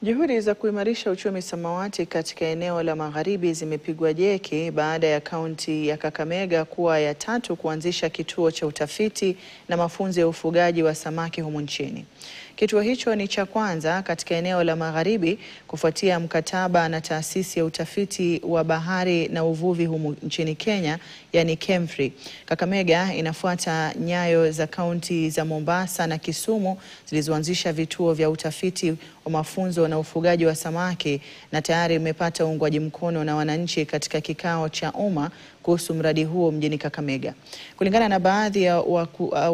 Juhudi za kuimarisha uchumi samawati katika eneo la Magharibi zimepigwa jeki baada ya kaunti ya Kakamega kuwa ya tatu kuanzisha kituo cha utafiti na mafunzo ya ufugaji wa samaki humu nchini. Kituo hicho ni cha kwanza katika eneo la Magharibi kufuatia mkataba na taasisi ya utafiti wa bahari na uvuvi humu nchini Kenya, yani KEMFRI. Kakamega inafuata nyayo za kaunti za Mombasa na Kisumu zilizoanzisha vituo vya utafiti wa mafunzo na ufugaji wa samaki na tayari imepata uungwaji mkono na wananchi katika kikao cha umma kuhusu mradi huo mjini Kakamega. Kulingana na baadhi ya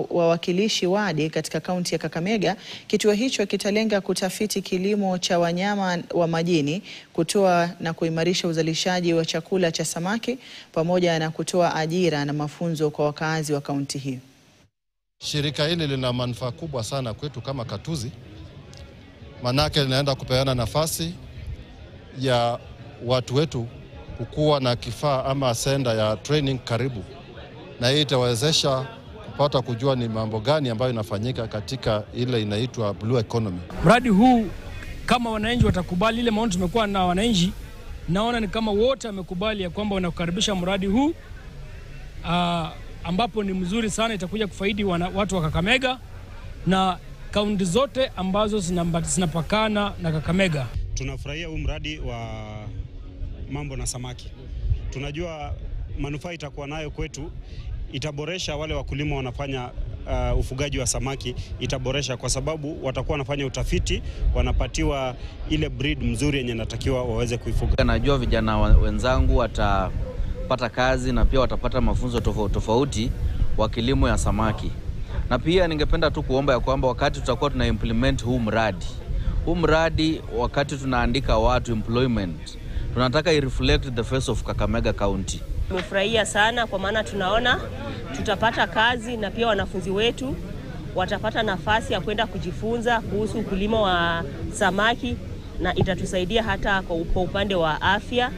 wawakilishi wadi katika kaunti ya Kakamega, kituo hicho kitalenga kutafiti kilimo cha wanyama wa majini, kutoa na kuimarisha uzalishaji wa chakula cha samaki pamoja na kutoa ajira na mafunzo kwa wakazi wa kaunti hiyo. Shirika hili lina manufaa kubwa sana kwetu kama Katuzi. Manake linaenda kupeana nafasi ya watu wetu kukuwa na kifaa ama senda ya training karibu, na hii itawezesha kupata kujua ni mambo gani ambayo inafanyika katika ile inaitwa blue economy. Mradi huu kama wananchi watakubali, ile maoni tumekuwa na wananchi, naona ni kama wote wamekubali ya kwamba wanakaribisha mradi huu ambapo ni mzuri sana, itakuja kufaidi watu wa Kakamega na kaunti zote ambazo zinapakana na Kakamega. Tunafurahia huu mradi wa mambo na samaki. Tunajua manufaa itakuwa nayo kwetu, itaboresha wale wakulima wanafanya ufugaji wa samaki, itaboresha kwa sababu watakuwa wanafanya utafiti, wanapatiwa ile breed mzuri yenye natakiwa waweze kuifuga. Najua vijana wenzangu watapata kazi na pia watapata mafunzo tofauti wa kilimo ya samaki. Na pia ningependa tu kuomba ya kwamba wakati tutakuwa tuna implement huu mradi wakati tunaandika watu employment, tunataka i-reflect the face of Kakamega County. Tumefurahia sana kwa maana tunaona tutapata kazi na pia wanafunzi wetu watapata nafasi ya kwenda kujifunza kuhusu ukulima wa samaki na itatusaidia hata kwa upande wa afya.